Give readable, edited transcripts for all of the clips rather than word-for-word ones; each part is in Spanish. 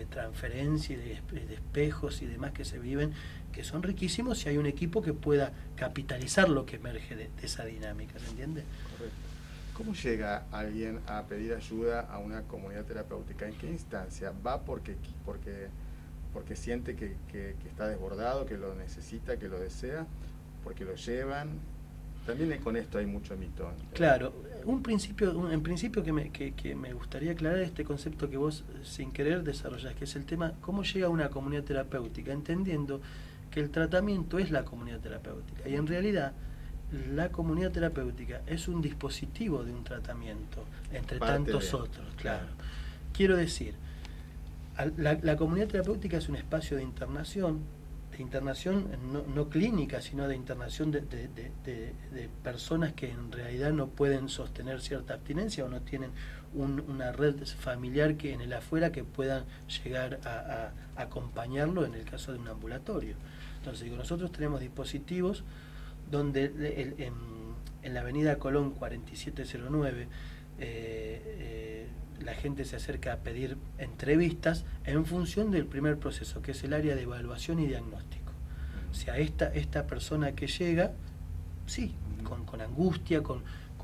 transferencia y de espejos y demás que se viven, que son riquísimos si hay un equipo que pueda capitalizar lo que emerge de esa dinámica, ¿se entiende? Correcto. ¿Cómo llega alguien a pedir ayuda a una comunidad terapéutica? ¿En qué instancia? ¿Va porque siente que está desbordado, que lo necesita, que lo desea? ¿Porque lo llevan? También con esto hay mucho mito. Claro, en principio que me gustaría aclarar este concepto que vos sin querer desarrollás, que es el tema, ¿cómo llega a una comunidad terapéutica? Entendiendo que el tratamiento es la comunidad terapéutica, y en realidad la comunidad terapéutica es un dispositivo de un tratamiento, entre tantos otros, claro. Quiero decir, la comunidad terapéutica es un espacio de internación no clínica, sino de internación de personas que en realidad no pueden sostener cierta abstinencia o no tienen una red familiar que en el afuera que puedan llegar a acompañarlo en el caso de un ambulatorio. Entonces, digo, nosotros tenemos dispositivos donde en la avenida Colón 4709 la gente se acerca a pedir entrevistas en función del primer proceso, que es el área de evaluación y diagnóstico. O sea, esta persona que llega, sí, con angustia, con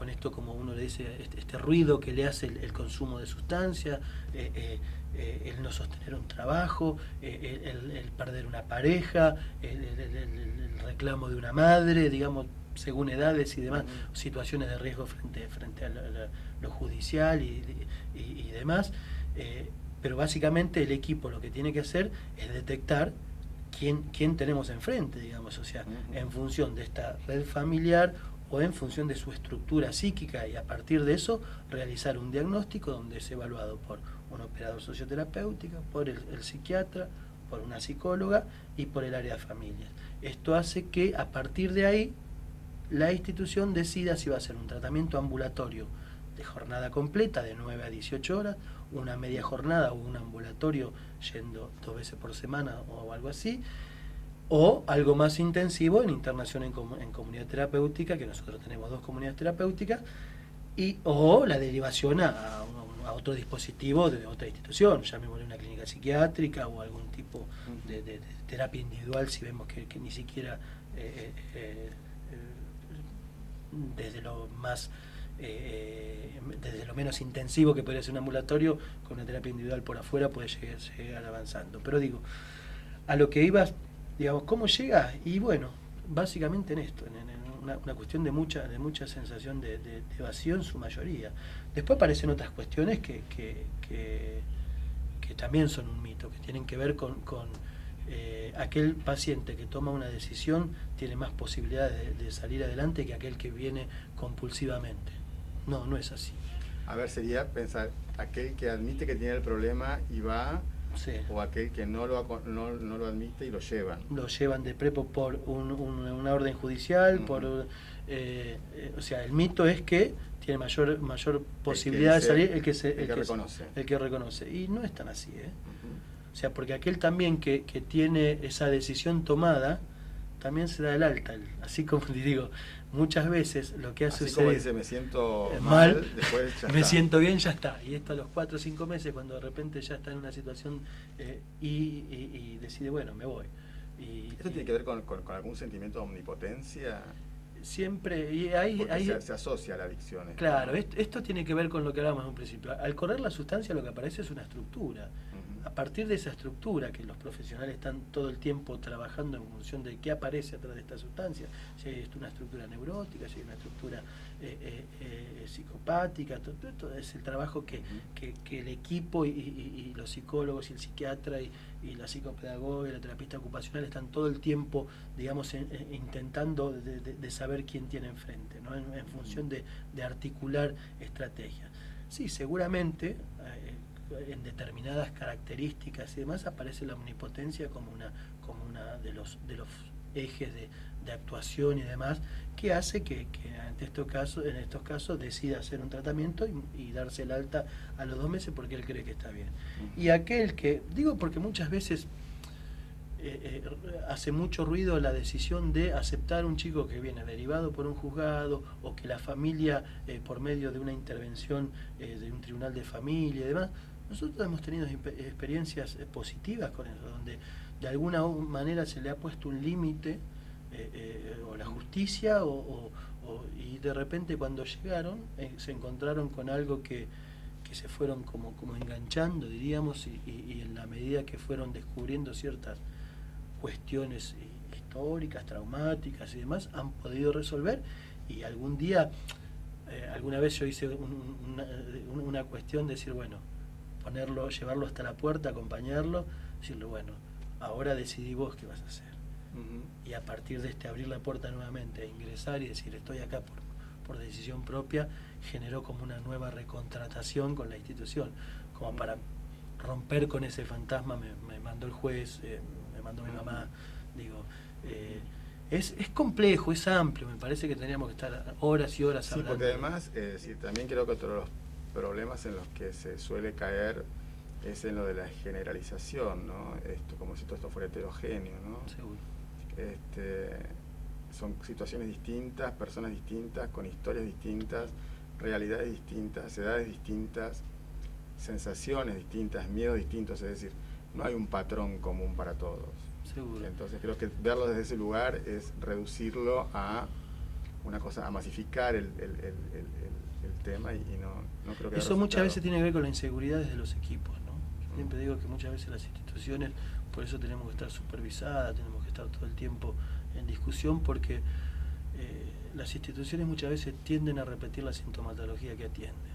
esto, como uno le dice, este ruido que le hace el consumo de sustancias, el no sostener un trabajo, el perder una pareja, el reclamo de una madre, digamos, según edades y demás, situaciones de riesgo frente a lo judicial y demás, pero básicamente el equipo lo que tiene que hacer es detectar quién tenemos enfrente, digamos, o sea, en función de esta red familiar o en función de su estructura psíquica, y a partir de eso realizar un diagnóstico donde es evaluado por un operador socioterapéutico, por el psiquiatra, por una psicóloga y por el área de familias. Esto hace que a partir de ahí la institución decida si va a hacer un tratamiento ambulatorio de jornada completa de 9 a 18 horas, una media jornada o un ambulatorio yendo 2 veces por semana o algo así, o algo más intensivo en internación en comunidad terapéutica, que nosotros tenemos 2 comunidades terapéuticas, o la derivación a otro dispositivo de otra institución, llamémosle una clínica psiquiátrica o algún tipo de terapia individual, si vemos que ni siquiera desde lo más desde lo menos intensivo que podría ser un ambulatorio, con una terapia individual por afuera puede llegar avanzando. Pero digo, a lo que ibas, digamos, ¿cómo llega? Y bueno, básicamente en esto, en una cuestión de mucha sensación de evasión en su mayoría. Después aparecen otras cuestiones que también son un mito, que tienen que ver con aquel paciente que toma una decisión tiene más posibilidades de salir adelante que aquel que viene compulsivamente. No es así. A ver, sería pensar, aquel que admite que tiene el problema y va, sí, o aquel que no lo admite y lo llevan. Lo llevan de prepo por una orden judicial, por o sea, el mito es que tiene mayor posibilidad de salir el que reconoce. Y no es tan así, O sea, porque aquel también que tiene esa decisión tomada, también se da el alta. Así como te digo, muchas veces lo que hace suceder... Así como dice, me siento mal, después ya me siento bien, ya está. Y esto a los 4 o 5 meses, cuando de repente ya está en una situación y decide, bueno, me voy. ¿Esto tiene que ver con algún sentimiento de omnipotencia? Siempre, y ahí se asocia a la adicción. Claro, esto tiene que ver con lo que hablábamos en un principio. Al correr la sustancia lo que aparece es una estructura. A partir de esa estructura, que los profesionales están todo el tiempo trabajando en función de qué aparece atrás de esta sustancia, si hay una estructura neurótica, si hay una estructura psicopática, todo es el trabajo que el equipo y los psicólogos y el psiquiatra y la psicopedagoga y la terapista ocupacional están todo el tiempo, digamos, intentando de saber quién tiene enfrente, ¿no? En función de articular estrategias. Sí, seguramente en determinadas características y demás aparece la omnipotencia como una de los ejes de actuación y demás, que hace que en estos casos decida hacer un tratamiento y darse el alta a los 2 meses porque él cree que está bien. Y aquel que, digo porque muchas veces hace mucho ruido la decisión de aceptar un chico que viene derivado por un juzgado, o que la familia por medio de una intervención de un tribunal de familia y demás, Nosotros hemos tenido experiencias positivas con eso, donde de alguna manera se le ha puesto un límite, o la justicia, y de repente cuando llegaron se encontraron con algo que se fueron como enganchando, diríamos, y en la medida que fueron descubriendo ciertas cuestiones históricas, traumáticas y demás, han podido resolver. Y algún día, alguna vez yo hice una cuestión de decir, bueno, llevarlo hasta la puerta, acompañarlo, decirle, bueno, ahora decidí vos qué vas a hacer. Y a partir de abrir la puerta nuevamente, ingresar y decir, estoy acá por decisión propia, generó como una nueva recontratación con la institución, como para romper con ese fantasma. Me mandó el juez, me mandó mi mamá, digo, es complejo, es amplio, me parece que tendríamos que estar horas y horas hablando. Sí, porque además, también creo que otro de los problemas en los que se suele caer es en lo de la generalización, ¿no? Como si todo esto fuera heterogéneo, ¿no? Seguro. Son situaciones distintas, personas distintas, con historias distintas, realidades distintas, edades distintas, sensaciones distintas, miedos distintos, es decir, no hay un patrón común para todos. Seguro. Entonces creo que verlo desde ese lugar es reducirlo a una cosa, a masificar el tema, y no creo que eso muchas veces tiene que ver con las inseguridades de los equipos, ¿no? Yo siempre digo que muchas veces las instituciones, por eso tenemos que estar supervisadas, tenemos que estar todo el tiempo en discusión, porque las instituciones muchas veces tienden a repetir la sintomatología que atienden.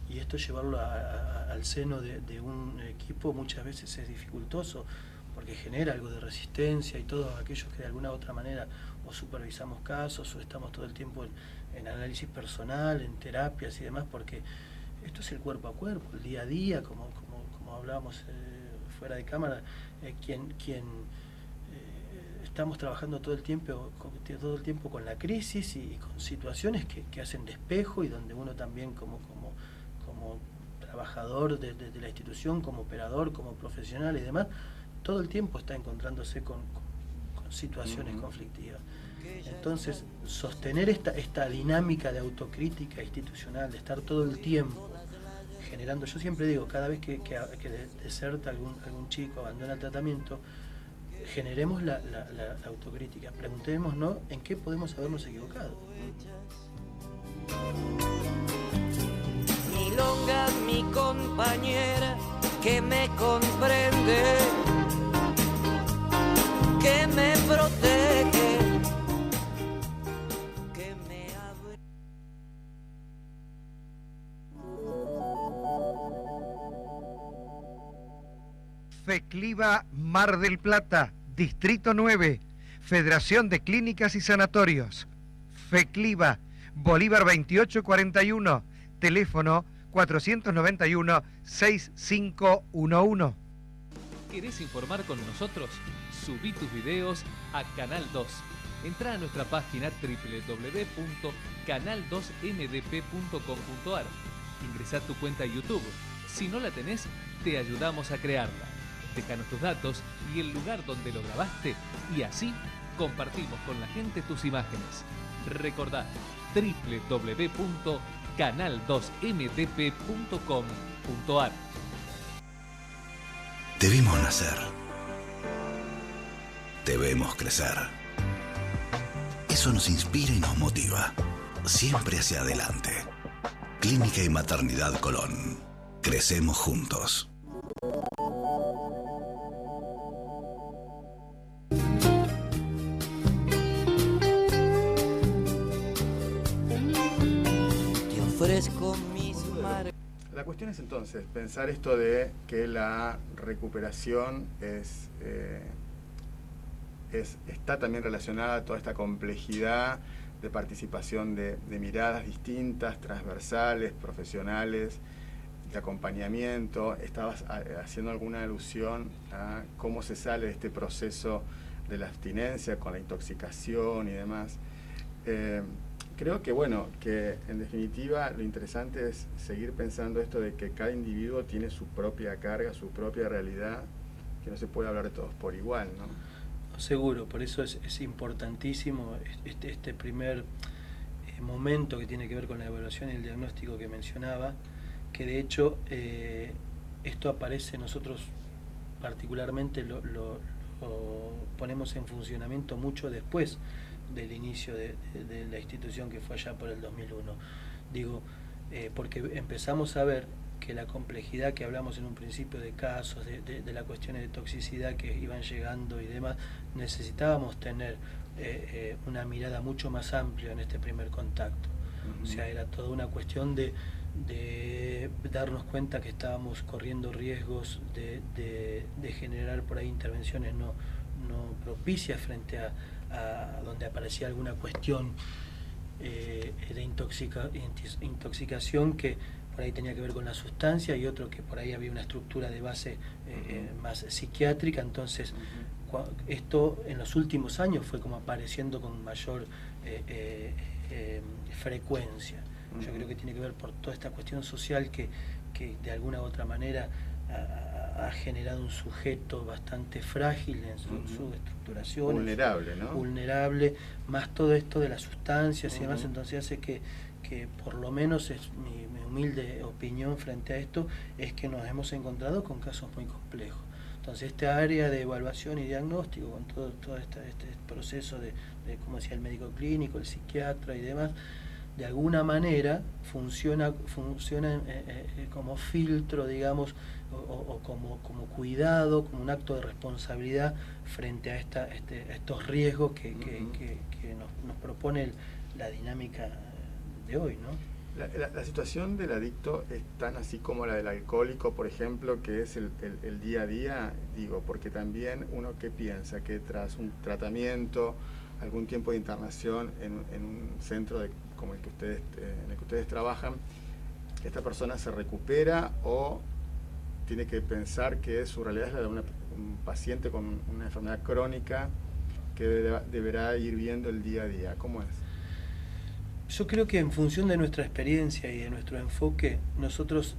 Y esto llevarlo al seno de un equipo muchas veces es dificultoso, porque genera algo de resistencia, y todos aquellos que de alguna u otra manera o supervisamos casos o estamos todo el tiempo en análisis personal, en terapias y demás, porque esto es el cuerpo a cuerpo, el día a día, como hablábamos fuera de cámara, quien estamos trabajando todo el tiempo con la crisis y con situaciones que hacen de espejo, y donde uno también como trabajador de la institución, como operador, como profesional y demás, todo el tiempo está encontrándose con situaciones conflictivas. Entonces, sostener esta dinámica de autocrítica institucional, de estar todo el tiempo generando, yo siempre digo, cada vez que deserta algún chico, abandona el tratamiento, generemos la autocrítica, preguntémonos en qué podemos habernos equivocado. Milonga, mi compañera, que me comprende, que me protege, que me abre. FECLIVA Mar del Plata, Distrito 9, Federación de Clínicas y Sanatorios. FECLIVA, Bolívar 2841, teléfono 491-6511. ¿Querés informar con nosotros? Subí tus videos a Canal 2. Entrá a nuestra página www.canal2mdp.com.ar. Ingresá tu cuenta YouTube. Si no la tenés, te ayudamos a crearla. Déjanos tus datos y el lugar donde lo grabaste, y así compartimos con la gente tus imágenes. Recordá www.canal2mdp.com.ar. Te vimos nacer. Te vemos crecer. Eso nos inspira y nos motiva. Siempre hacia adelante. Clínica y Maternidad Colón. Crecemos juntos. Te ofrezco mis mar. La cuestión es entonces pensar esto de que la recuperación está también relacionada a toda esta complejidad de participación de miradas distintas, transversales, profesionales, de acompañamiento. Estabas haciendo alguna alusión a cómo se sale de este proceso de la abstinencia con la intoxicación y demás. Creo que, bueno, que en definitiva lo interesante es seguir pensando esto de que cada individuo tiene su propia carga, su propia realidad, que no se puede hablar de todos por igual, ¿no? Seguro, por eso es importantísimo este primer momento que tiene que ver con la evaluación y el diagnóstico que mencionaba, que de hecho esto aparece, nosotros particularmente lo ponemos en funcionamiento mucho después del inicio de la institución, que fue allá por el 2001. Digo, porque empezamos a ver que la complejidad que hablamos en un principio de casos, de las cuestiones de toxicidad que iban llegando y demás, necesitábamos tener una mirada mucho más amplia en este primer contacto. O sea, era toda una cuestión de darnos cuenta que estábamos corriendo riesgos de generar por ahí intervenciones no propicias frente a donde aparecía alguna cuestión de intoxicación que por ahí tenía que ver con la sustancia, y otro que por ahí había una estructura de base más psiquiátrica. Entonces esto en los últimos años fue como apareciendo con mayor frecuencia. Yo creo que tiene que ver por toda esta cuestión social que de alguna u otra manera ha generado un sujeto bastante frágil en su estructuración. Vulnerable, ¿no? Vulnerable, más todo esto de las sustancias y demás. Entonces hace que por lo menos es mi humilde opinión frente a esto, es que nos hemos encontrado con casos muy complejos. Entonces esta área de evaluación y diagnóstico, con todo este proceso de, como decía, el médico clínico, el psiquiatra y demás, de alguna manera funciona como filtro, digamos, o como cuidado, como un acto de responsabilidad frente a estos riesgos que nos propone la dinámica de hoy, ¿no? La situación del adicto es tan así como la del alcohólico, por ejemplo, que es el día a día, digo, porque también uno que piensa que tras un tratamiento, algún tiempo de internación en un centro como el que ustedes trabajan, esta persona se recupera o tiene que pensar que su realidad es la de un paciente con una enfermedad crónica que deberá ir viendo el día a día. ¿Cómo es? Yo creo que en función de nuestra experiencia y de nuestro enfoque, nosotros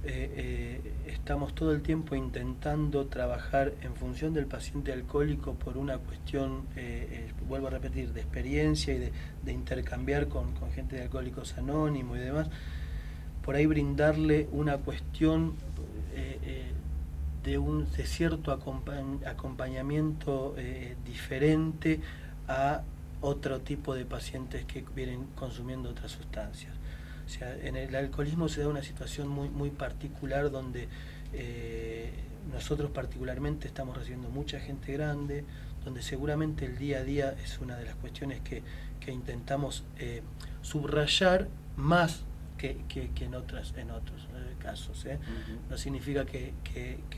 estamos todo el tiempo intentando trabajar en función del paciente alcohólico por una cuestión, vuelvo a repetir, de experiencia y de intercambiar con gente de Alcohólicos Anónimos y demás, por ahí brindarle una cuestión de cierto acompañamiento diferente a otro tipo de pacientes que vienen consumiendo otras sustancias. O sea, en el alcoholismo se da una situación muy particular donde nosotros particularmente estamos recibiendo mucha gente grande, donde seguramente el día a día es una de las cuestiones que intentamos subrayar más que en otros casos. No significa que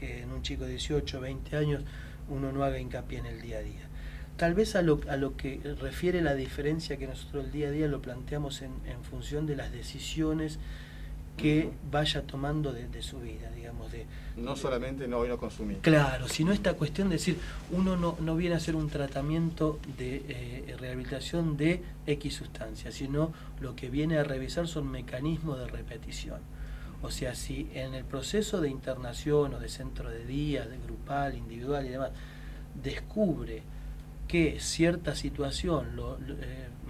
en un chico de 18 o 20 años uno no haga hincapié en el día a día. Tal vez a lo que refiere la diferencia, que nosotros el día a día lo planteamos en función de las decisiones que vaya tomando de su vida, digamos. No solamente no consumir. Claro, sino esta cuestión de decir, uno no viene a hacer un tratamiento de rehabilitación de X sustancia, sino lo que viene a revisar son mecanismos de repetición. O sea, si en el proceso de internación o de centro de día, de grupal, individual y demás, descubre que cierta situación,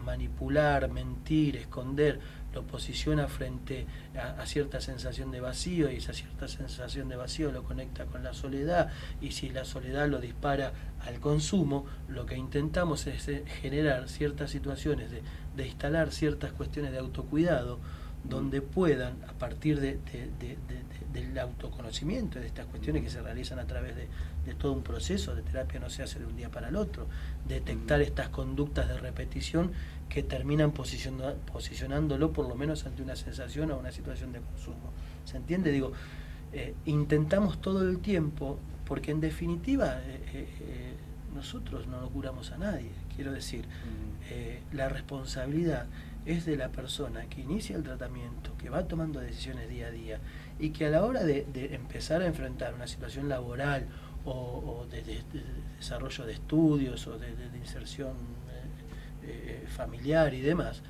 manipular, mentir, esconder, lo posiciona frente a cierta sensación de vacío, y esa cierta sensación de vacío lo conecta con la soledad, y si la soledad lo dispara al consumo, lo que intentamos es generar ciertas situaciones de instalar ciertas cuestiones de autocuidado, donde puedan, a partir del autoconocimiento, de estas cuestiones que se realizan a través de todo un proceso de terapia, no se hace de un día para el otro, detectar estas conductas de repetición que terminan posicionándolo por lo menos ante una sensación o una situación de consumo. ¿Se entiende? Digo, intentamos todo el tiempo, porque en definitiva nosotros no curamos a nadie, quiero decir, la responsabilidad es de la persona que inicia el tratamiento, que va tomando decisiones día a día, y que a la hora de empezar a enfrentar una situación laboral o de desarrollo de estudios o de inserción familiar y demás,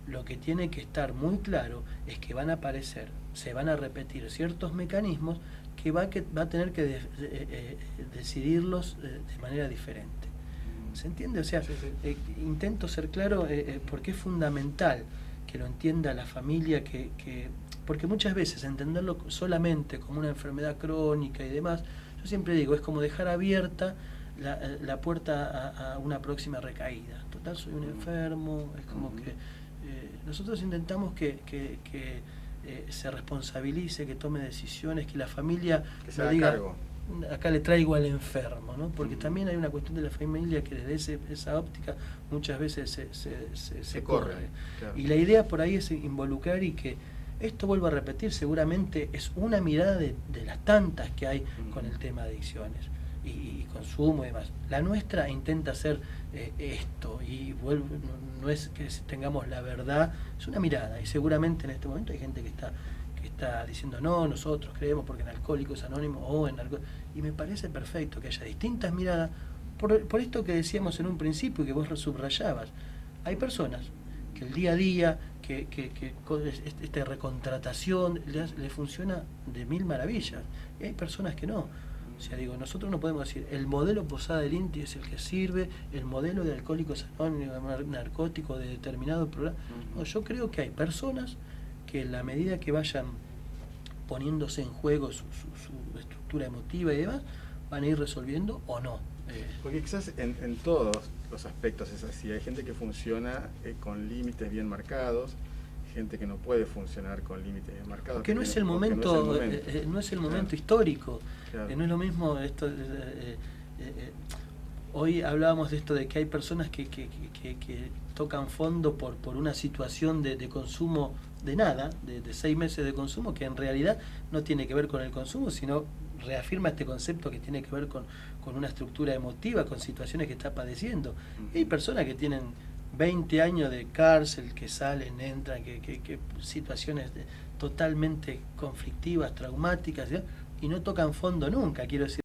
lo que tiene que estar muy claro es que van a aparecer, se van a repetir ciertos mecanismos que va a tener que decidirlos de manera diferente. ¿Se entiende? O sea, intento ser claro porque es fundamental que lo entienda la familia, porque muchas veces entenderlo solamente como una enfermedad crónica y demás, yo siempre digo, es como dejar abierta la puerta a una próxima recaída. Total, soy un enfermo, es como que nosotros intentamos que se responsabilice, que tome decisiones, que la familia que se lo haga diga, cargo. acá le traigo al enfermo, ¿no? Porque también hay una cuestión de la familia que desde esa óptica muchas veces se corre. Claro. Y la idea por ahí es involucrar y que esto, vuelvo a repetir, seguramente es una mirada de las tantas que hay con el tema de adicciones y consumo y demás. La nuestra intenta hacer esto, y vuelvo, no es que tengamos la verdad, es una mirada, y seguramente en este momento hay gente que está diciendo no, nosotros creemos porque en Alcohólicos Anónimos o en y me parece perfecto que haya distintas miradas por esto que decíamos en un principio y que vos subrayabas. Hay personas que el día a día, que esta recontratación le funciona de mil maravillas, y hay personas que no. O sea, digo, nosotros no podemos decir el modelo Posada del Inti es el que sirve, el modelo de Alcohólicos Anónimos, narcótico de determinado programa. No, yo creo que hay personas que en la medida que vayan poniéndose en juego su estructura emotiva y demás, van a ir resolviendo o no. Porque quizás en todos los aspectos es así. Hay gente que funciona con límites bien marcados, gente que no puede funcionar con límites bien marcados. Porque no es el momento, no es el momento histórico. Claro. No es lo mismo esto. Hoy hablábamos de esto de que hay personas que tocan fondo por una situación de consumo de nada, de 6 meses de consumo, que en realidad no tiene que ver con el consumo, sino reafirma este concepto que tiene que ver con una estructura emotiva, con situaciones que está padeciendo. Y hay personas que tienen 20 años de cárcel, que salen, entran, que situaciones totalmente conflictivas, traumáticas, ¿sí? Y no tocan fondo nunca, quiero decir.